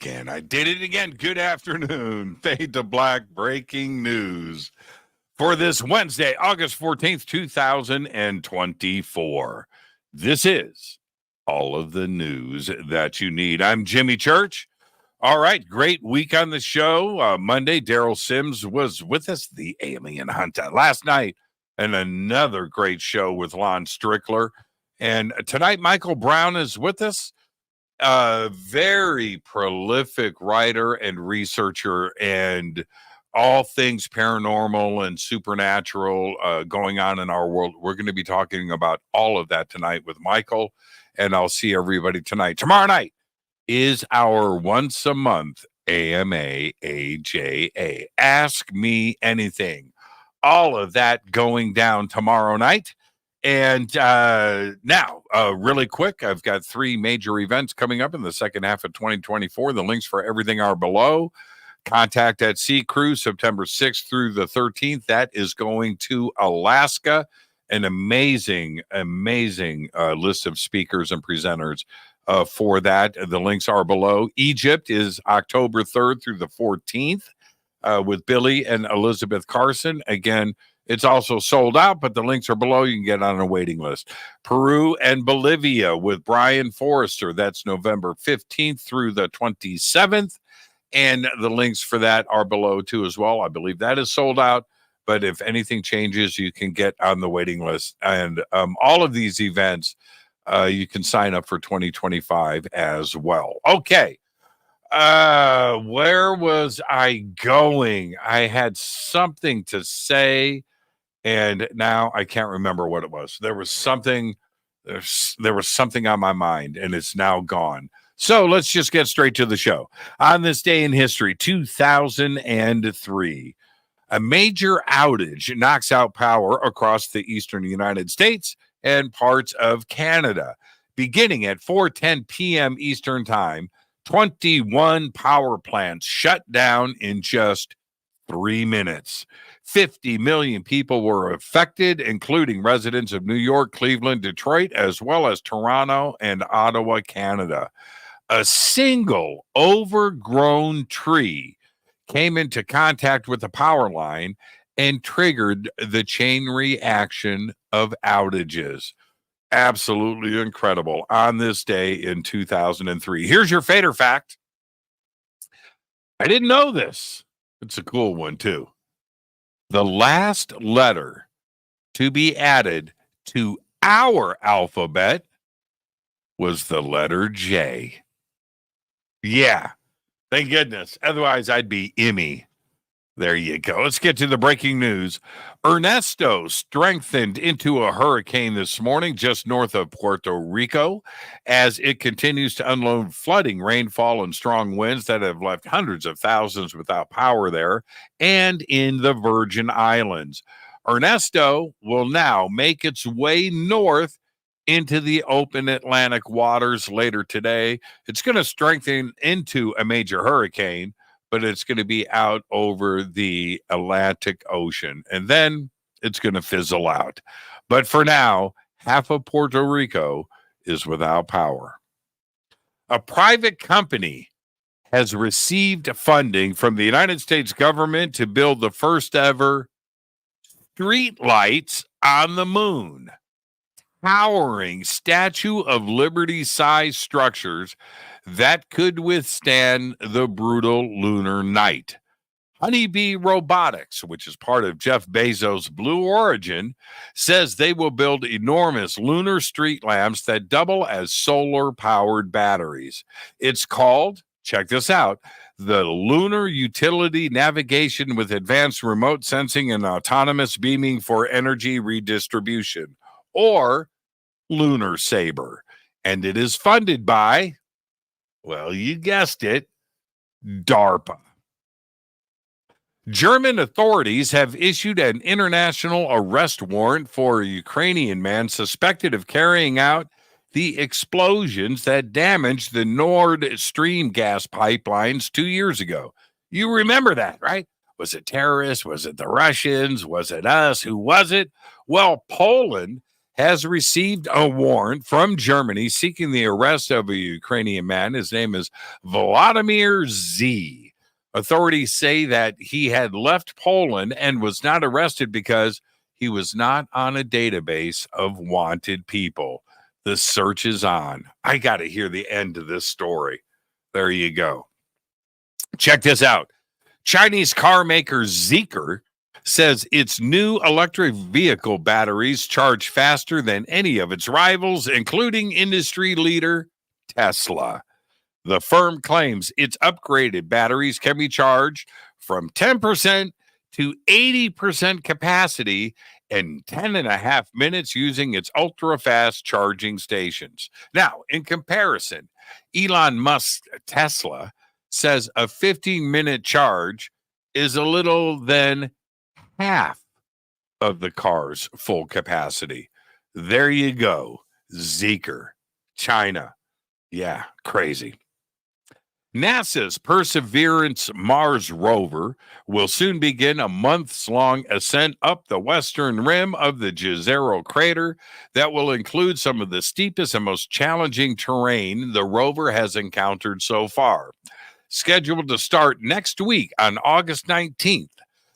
it again. Good afternoon. Fade to Black breaking news for this Wednesday, August 14th, 2024. This is all of the news that you need. I'm Jimmy Church. All right, great week on the show. Monday, Daryl Sims was with us, the alien hunter, last night, and another great show with Lon Strickler. And tonight, Michael Brown is with us. A very prolific writer and researcher, and all things paranormal and supernatural going on in our world. We're going to be talking about all of that tonight with Michael, and I'll see everybody tonight. Tomorrow night is our once a month AMA AJA. Ask Me Anything. All of that going down tomorrow night. And now, really quick, I've got 3 major events coming up in the second half of 2024. The links for everything are below. Contact at Sea Cruise, September 6th through the 13th. That is going to Alaska. An amazing list of speakers and presenters for that. The links are below. Egypt is October 3rd through the 14th with Billy and Elizabeth Carson. Again, it's also sold out, but the links are below. You can get on a waiting list. Peru and Bolivia with Brian Forrester. That's November 15th through the 27th. And the links for that are below too as well. I believe that is sold out. But if anything changes, you can get on the waiting list. And all of these events, you can sign up for 2025 as well. Okay. Where was I going? I had something to say. And now I can't remember what it was. There was something on my mind, and it's now gone. So let's just get straight to the show. On this day in history, 2003, a major outage knocks out power across the eastern United States and parts of Canada. Beginning at 4:10 p.m. Eastern Time, 21 power plants shut down in just 3 minutes. 50 million people were affected, including residents of New York, Cleveland, Detroit, as well as Toronto and Ottawa, Canada. A single overgrown tree came into contact with the power line and triggered the chain reaction of outages. Absolutely incredible on this day in 2003. Here's your Fader fact. I didn't know this. It's a cool one, too. The last letter to be added to our alphabet was the letter J. Yeah, thank goodness. Otherwise, I'd be Emmy. There you go. Let's get to the breaking news. Ernesto strengthened into a hurricane this morning just north of Puerto Rico as it continues to unload flooding, rainfall, and strong winds that have left hundreds of thousands without power there and in the Virgin Islands. Ernesto will now make its way north into the open Atlantic waters later today. It's going to strengthen into a major hurricane, but it's going to be out over the Atlantic Ocean, and then it's going to fizzle out. But for now, half of Puerto Rico is without power. A private company has received funding from the United States government to build the first ever street lights on the moon. Towering Statue of Liberty-sized structures that could withstand the brutal lunar night. Honeybee Robotics, which is part of Jeff Bezos' Blue Origin, says they will build enormous lunar street lamps that double as solar-powered batteries. It's called, check this out, the Lunar Utility Navigation with Advanced Remote Sensing and Autonomous Beaming for Energy Redistribution, or Lunar Saber. And it is funded by, well, you guessed it, DARPA. German authorities have issued an international arrest warrant for a Ukrainian man suspected of carrying out the explosions that damaged the Nord Stream gas pipelines 2 years ago. You remember that, right? Was it terrorists? Was it the Russians? Was it us? Who was it? Well, Poland has received a warrant from Germany seeking the arrest of a Ukrainian man. His name is Volodymyr Z. Authorities say that he had left Poland and was not arrested because he was not on a database of wanted people. The search is on. I got to hear the end of this story. There you go. Check this out. Chinese car maker Zeekr says its new electric vehicle batteries charge faster than any of its rivals, including industry leader Tesla. The firm claims its upgraded batteries can be charged from 10% to 80% capacity in 10.5 minutes using its ultra-fast charging stations. Now, in comparison, Elon Musk's Tesla says a 15-minute charge is a little than half of the car's full capacity. There you go. Zeekr, China. Yeah, crazy. NASA's Perseverance Mars rover will soon begin a months-long ascent up the western rim of the Jezero crater that will include some of the steepest and most challenging terrain the rover has encountered so far. Scheduled to start next week on August 19th,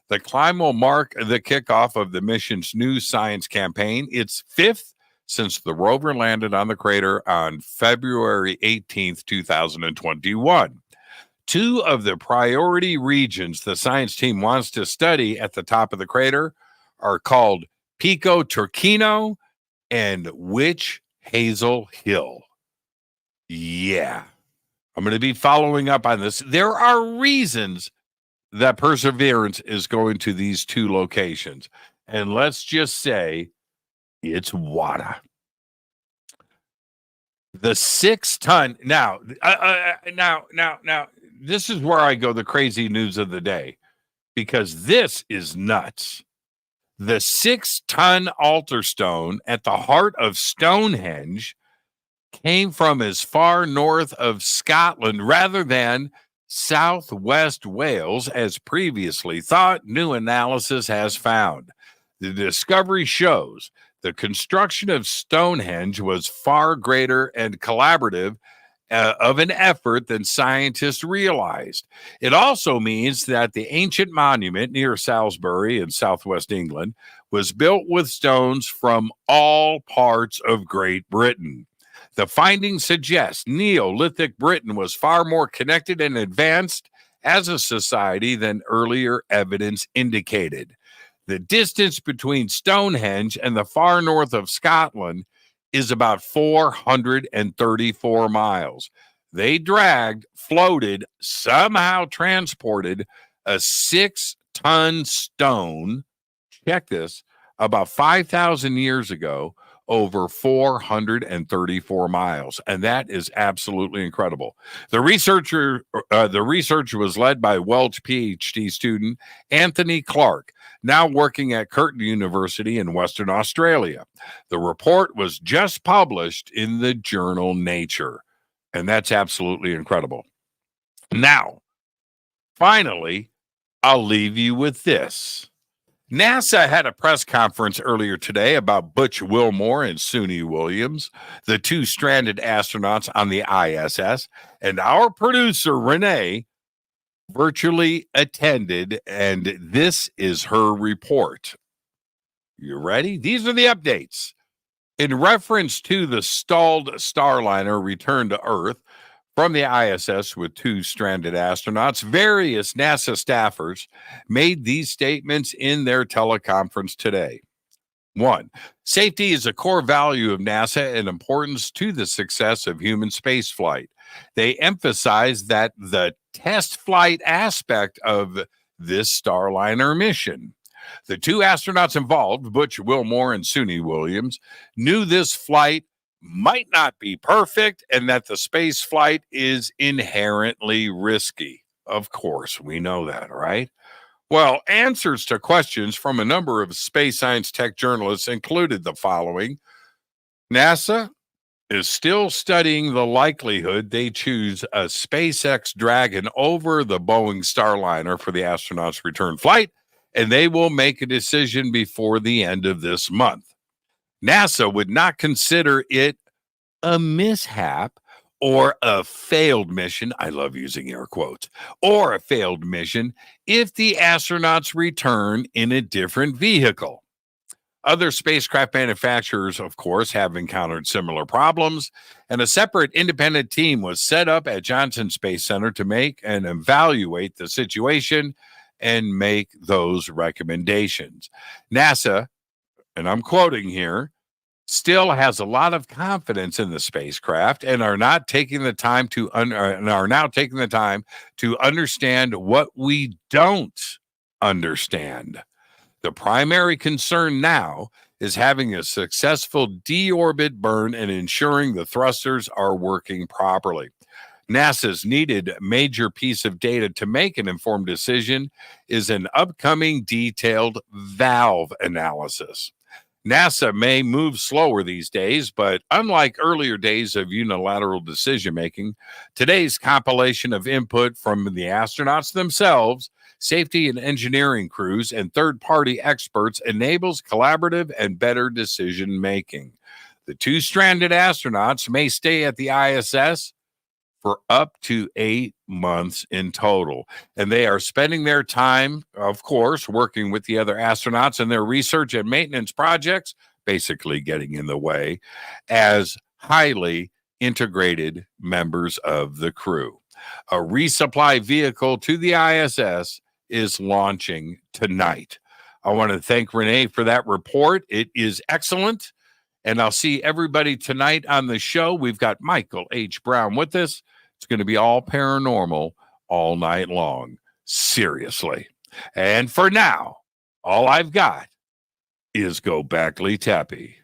the climb will mark the kickoff of the mission's new science campaign. It's fifth since the rover landed on the crater on February 18th, 2021. Two of the priority regions the science team wants to study at the top of the crater are called Pico Turquino and Witch Hazel Hill. Yeah, I'm going to be following up on this. There are reasons that Perseverance is going to these two locations. And let's just say it's WADA. The 6-ton. Now, this is where I go the crazy news of the day, because this is nuts. The 6-ton altar stone at the heart of Stonehenge came from as far north of Scotland rather than southwest Wales, as previously thought, new analysis has found. The discovery shows the construction of Stonehenge was far greater and collaborative of an effort than scientists realized. It also means that the ancient monument near Salisbury in southwest England was built with stones from all parts of Great Britain. The findings suggest Neolithic Britain was far more connected and advanced as a society than earlier evidence indicated. The distance between Stonehenge and the far north of Scotland is about 434 miles. They dragged, floated, somehow transported a 6-ton stone, check this, about 5,000 years ago, over 434 miles. And that is absolutely incredible. The research was led by Welch PhD student Anthony Clark, now working at Curtin University in Western Australia. The report was just published in the journal Nature. And that's absolutely incredible. Now, finally, I'll leave you with this. NASA had a press conference earlier today about Butch Wilmore and Suni Williams, the two stranded astronauts on the ISS, and our producer, Renee, virtually attended, and this is her report. You ready? These are the updates. In reference to the stalled Starliner return to Earth from the ISS with two stranded astronauts, various NASA staffers made these statements in their teleconference today. 1, safety is a core value of NASA and importance to the success of human spaceflight. They emphasize that the test flight aspect of this Starliner mission. The two astronauts involved, Butch Wilmore and Suni Williams, knew this flight might not be perfect and that the space flight is inherently risky. Of course, we know that, right? Well, answers to questions from a number of space science tech journalists included the following. NASA is still studying the likelihood they choose a SpaceX Dragon over the Boeing Starliner for the astronauts' return flight, and they will make a decision before the end of this month. NASA would not consider it a mishap or a failed mission. I love using air quotes, or a failed mission if the astronauts return in a different vehicle. Other spacecraft manufacturers, of course, have encountered similar problems, and a separate independent team was set up at Johnson Space Center to make and evaluate the situation and make those recommendations. NASA, and I'm quoting here, still has a lot of confidence in the spacecraft and are not taking the time to understand what we don't understand. The primary concern now is having a successful deorbit burn and ensuring the thrusters are working properly. NASA's needed major piece of data to make an informed decision is an upcoming detailed valve analysis. NASA may move slower these days, but unlike earlier days of unilateral decision making, today's compilation of input from the astronauts themselves, safety and engineering crews, and third-party experts enables collaborative and better decision making. The two stranded astronauts may stay at the ISS for up to 8 months in total. And they are spending their time, of course, working with the other astronauts in their research and maintenance projects, basically getting in the way, as highly integrated members of the crew. A resupply vehicle to the ISS is launching tonight. I want to thank Renee for that report. It is excellent. And I'll see everybody tonight on the show. We've got Michael H. Brown with us. It's going to be all paranormal all night long. Seriously. And for now, all I've got is Go Backley Tappy.